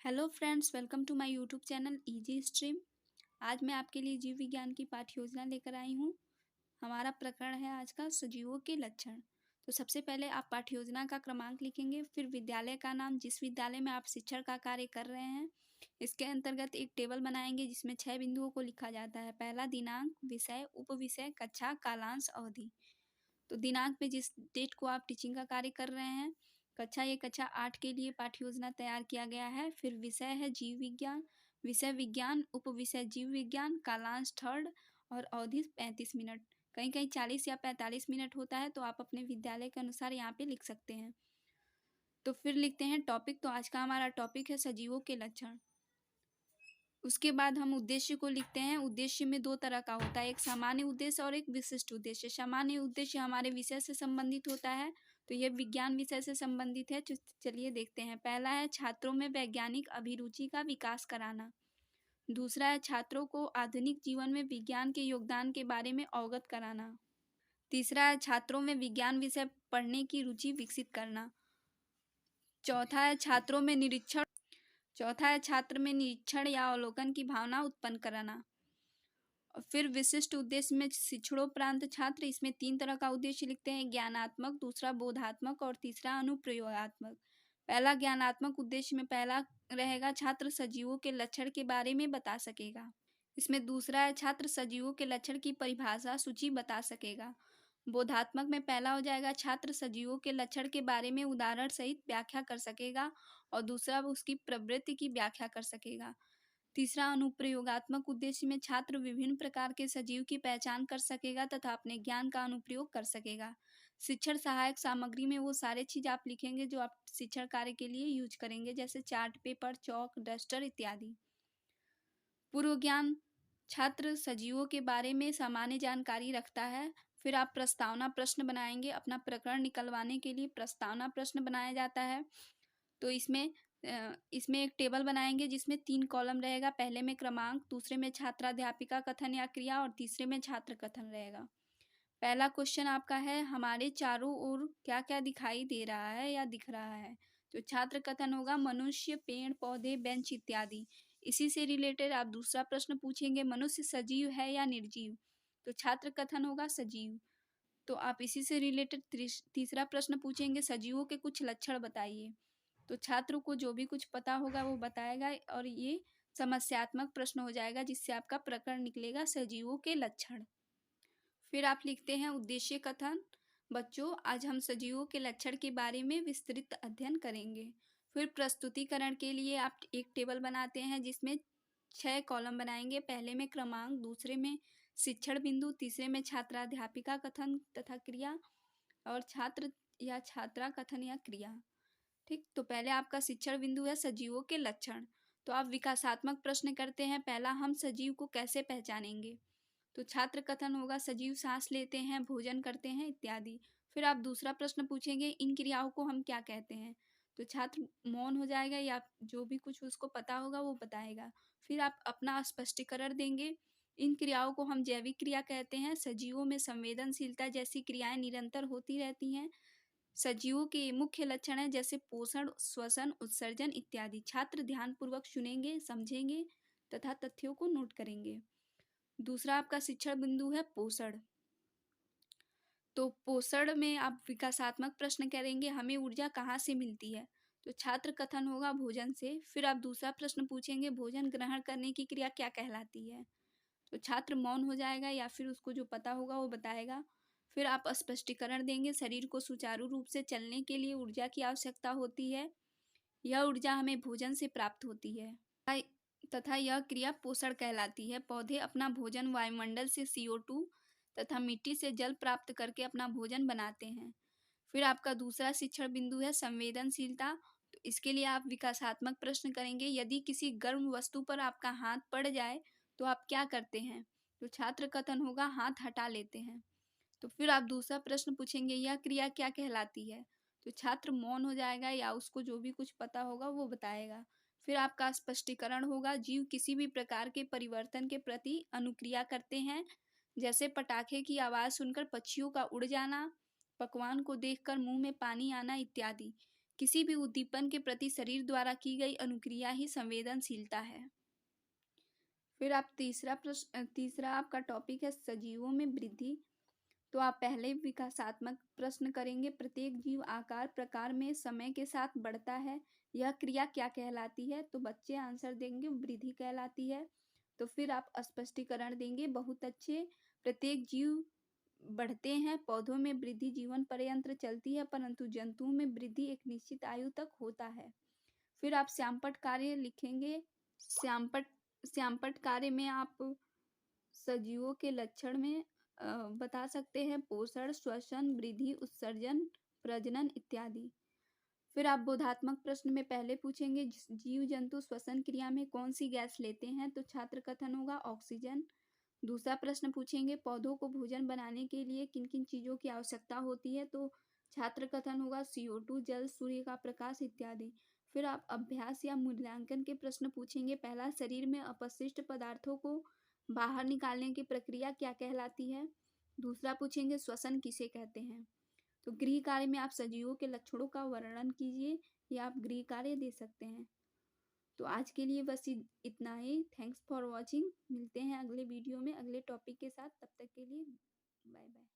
Hello friends, welcome to my YouTube channel Easy Stream. आज मैं आपके लिए जीव विज्ञान की पाठ्य योजना लेकर आई हूँ। हमारा प्रकरण है आज का सजीवों के लक्षण। तो सबसे पहले आप पाठ्य योजना का क्रमांक लिखेंगे, फिर विद्यालय का नाम, जिस विद्यालय में आप शिक्षण का कार्य कर रहे हैं। इसके अंतर्गत एक टेबल बनाएंगे जिसमें 6 बिंदुओं को लिखा जाता है। पहला दिनांक, विषय, उपविषय, कक्षा, कालांश, अवधि। तो दिनांक में जिस डेट को आप टीचिंग का कार्य कर रहे हैं, कक्षा ये कक्षा 8 के लिए पाठ्य योजना तैयार किया गया है। फिर विषय है जीव विज्ञान, विषय विज्ञान, उपविषय जीव विज्ञान, कालांश थर्ड और अवधि 35 मिनट। कहीं कहीं 40 या 45 मिनट होता है, तो आप अपने विद्यालय के अनुसार यहाँ पे लिख सकते हैं। तो फिर लिखते हैं टॉपिक। तो आज का हमारा टॉपिक है सजीवों के लक्षण। उसके बाद हम उद्देश्य को लिखते हैं। उद्देश्य में 2 तरह का होता है, एक सामान्य उद्देश्य और एक विशिष्ट उद्देश्य। सामान्य उद्देश्य हमारे विषय से संबंधित होता है, तो यह विज्ञान विषय से संबंधित है। चलिए देखते हैं। पहला है छात्रों में वैज्ञानिक अभिरुचि का विकास कराना। दूसरा है छात्रों को आधुनिक जीवन में विज्ञान के योगदान के बारे में अवगत कराना। तीसरा है छात्रों में विज्ञान विषय पढ़ने की रुचि विकसित करना। चौथा है छात्रों में निरीक्षण या अवलोकन की भावना उत्पन्न कराना। और फिर विशिष्ट उद्देश्य में शिक्षणोपरांत छात्र, इसमें 3 तरह का उद्देश्य लिखते हैं, ज्ञानात्मक, दूसरा बोधात्मक और तीसरा अनुप्रयोगात्मक। पहला ज्ञानात्मक उद्देश्य में पहला रहेगा छात्र सजीवों के लक्षण के बारे में बता सकेगा। इसमें दूसरा है छात्र सजीवों के लक्षण की परिभाषा सूची बता सकेगा। बोधात्मक में पहला हो जाएगा छात्र सजीवों के लक्षण के बारे में उदाहरण सहित व्याख्या कर सकेगा और दूसरा उसकी प्रवृत्ति की व्याख्या कर सकेगा। तीसरा अनुप्रयोगात्मक उद्देश्य में छात्र विभिन्न प्रकार के सजीव की पहचान कर सकेगा तथा अपने ज्ञान का अनुप्रयोग कर सकेगा। शिक्षण सहायक सामग्री में वो सारे चीज आप लिखेंगे जो आप शिक्षण कार्य के लिए यूज करेंगे, जैसे चार्ट पेपर, चौक, डस्टर इत्यादि। पूर्व ज्ञान, छात्र सजीवों के बारे में सामान्य जानकारी रखता है। फिर आप प्रस्तावना प्रश्न बनाएंगे। अपना प्रकरण निकलवाने के लिए प्रस्तावना प्रश्न बनाया जाता है। तो इसमें एक टेबल बनाएंगे जिसमें 3 कॉलम रहेगा। पहले में क्रमांक, दूसरे में छात्राध्यापिका कथन या क्रिया और तीसरे में छात्र कथन रहेगा। पहला क्वेश्चन आपका है, हमारे चारों ओर क्या क्या दिखाई दे रहा है या दिख रहा है। तो छात्र कथन होगा मनुष्य, पेड़ पौधे, बेंच इत्यादि। इसी से रिलेटेड आप दूसरा प्रश्न पूछेंगे, मनुष्य सजीव है या निर्जीव। तो छात्र कथन होगा सजीव। तो आप इसी से रिलेटेड तीसरा प्रश्न पूछेंगे, सजीवों के कुछ लक्षण बताइए। तो छात्र को जो भी कुछ पता होगा वो बताएगा और ये समस्यात्मक प्रश्न हो जाएगा, जिससे आपका प्रकरण निकलेगा सजीवों के लक्षण। फिर आप लिखते हैं उद्देश्य कथन। बच्चों, आज हम सजीवों के लक्षण के बारे में विस्तृत अध्ययन करेंगे। फिर प्रस्तुतिकरण के लिए आप एक टेबल बनाते हैं जिसमें 6 कॉलम बनाएंगे। पहले में क्रमांक, दूसरे में शिक्षण बिंदु, तीसरे में छात्राध्यापिका कथन तथा क्रिया और छात्र या छात्रा कथन या क्रिया। ठीक, तो पहले आपका शिक्षण बिंदु है सजीवों के लक्षण। तो आप विकासात्मक प्रश्न करते हैं। पहला, हम सजीव को कैसे पहचानेंगे। तो छात्र कथन होगा सजीव सांस लेते हैं, भोजन करते हैं इत्यादि। फिर आप दूसरा प्रश्न पूछेंगे, इन क्रियाओं को हम क्या कहते हैं। तो छात्र मौन हो जाएगा या जो भी कुछ उसको पता होगा वो बताएगा। फिर आप अपना स्पष्टीकरण देंगे, इन क्रियाओं को हम जैविक क्रिया कहते हैं। सजीवों में संवेदनशीलता जैसी क्रियाएं निरंतर होती रहती हैं। सजीवों के मुख्य लक्षण हैं जैसे पोषण, श्वसन, उत्सर्जन इत्यादि। छात्र ध्यानपूर्वक सुनेंगे, समझेंगे तथा तथ्यों को नोट करेंगे। दूसरा आपका शिक्षण बिंदु है पोषण। तो पोषण में आप विकासात्मक प्रश्न करेंगे, हमें ऊर्जा कहाँ से मिलती है। तो छात्र कथन होगा भोजन से। फिर आप दूसरा प्रश्न पूछेंगे, भोजन ग्रहण करने की क्रिया क्या कहलाती है। तो छात्र मौन हो जाएगा या फिर उसको जो पता होगा वो बताएगा। फिर आप स्पष्टीकरण देंगे, शरीर को सुचारू रूप से चलने के लिए ऊर्जा की आवश्यकता होती है। यह ऊर्जा हमें भोजन से प्राप्त होती है तथा यह क्रिया पोषण कहलाती है। पौधे अपना भोजन वायुमंडल से CO2 तथा मिट्टी से जल प्राप्त करके अपना भोजन बनाते हैं। फिर आपका दूसरा शिक्षण बिंदु है संवेदनशीलता। तो इसके लिए आप विकासात्मक प्रश्न करेंगे, यदि किसी गर्म वस्तु पर आपका हाथ पड़ जाए तो आप क्या करते हैं। तो छात्र कथन होगा हाथ हटा लेते हैं। तो फिर आप दूसरा प्रश्न पूछेंगे, यह क्रिया क्या कहलाती है। तो छात्र मौन हो जाएगा या उसको जो भी कुछ पता होगा वो बताएगा। फिर आपका स्पष्टीकरण होगा, जीव किसी भी प्रकार के परिवर्तन के प्रति अनुक्रिया करते हैं, जैसे पटाखे की आवाज़ सुनकर पक्षियों का उड़ जाना, पकवान को देखकर मुंह में पानी आना इत्यादि। किसी भी उद्दीपन के प्रति शरीर द्वारा की गई अनुक्रिया ही संवेदनशीलता है। फिर आप तीसरा आपका टॉपिक है सजीवों में वृद्धि। तो आप पहले विकासात्मक प्रश्न करेंगे। प्रत्येक जीव आकार प्रकार में समय के साथ बढ़ता है, यह क्रिया क्या कहलाती है? तो बच्चे आंसर देंगे वृद्धि कहलाती है। तो फिर आप स्पष्टीकरण देंगे, बहुत अच्छे। प्रत्येक जीव बढ़ते हैं, पौधों में वृद्धि जीवन पर्यंत चलती है, परंतु जंतुओं में वृद्धि एक निश्चित आयु तक होता है। फिर आप श्यामपट्ट कार्य लिखेंगे। श्यामपट्ट कार्य में आप सजीवों के लक्षण में बता सकते हैं पोषण, श्वसन, वृद्धि, उत्सर्जन, प्रजनन इत्यादि। फिर आप बोधात्मक प्रश्न में पहले पूछेंगे जीव जंतु श्वसन क्रिया में कौन सी गैस लेते हैं? तो छात्र कथन होगा ऑक्सीजन। दूसरा प्रश्न पूछेंगे पौधों को भोजन बनाने के लिए किन किन चीजों की आवश्यकता होती है? तो छात्र कथन होगा CO2, जल, सूर्य का प्रकाश इत्यादि। फिर आप अभ्यास या मूल्यांकन के प्रश्न पूछेंगे। पहला, शरीर में अपशिष्ट पदार्थों को बाहर निकालने की प्रक्रिया क्या कहलाती है? दूसरा पूछेंगे श्वसन किसे कहते हैं? तो गृह कार्य में आप सजीवों के लक्षणों का वर्णन कीजिए, या आप गृह कार्य दे सकते हैं। तो आज के लिए बस इतना ही। Thanks for watching. मिलते हैं अगले वीडियो में अगले टॉपिक के साथ। तब तक के लिए बाय बाय।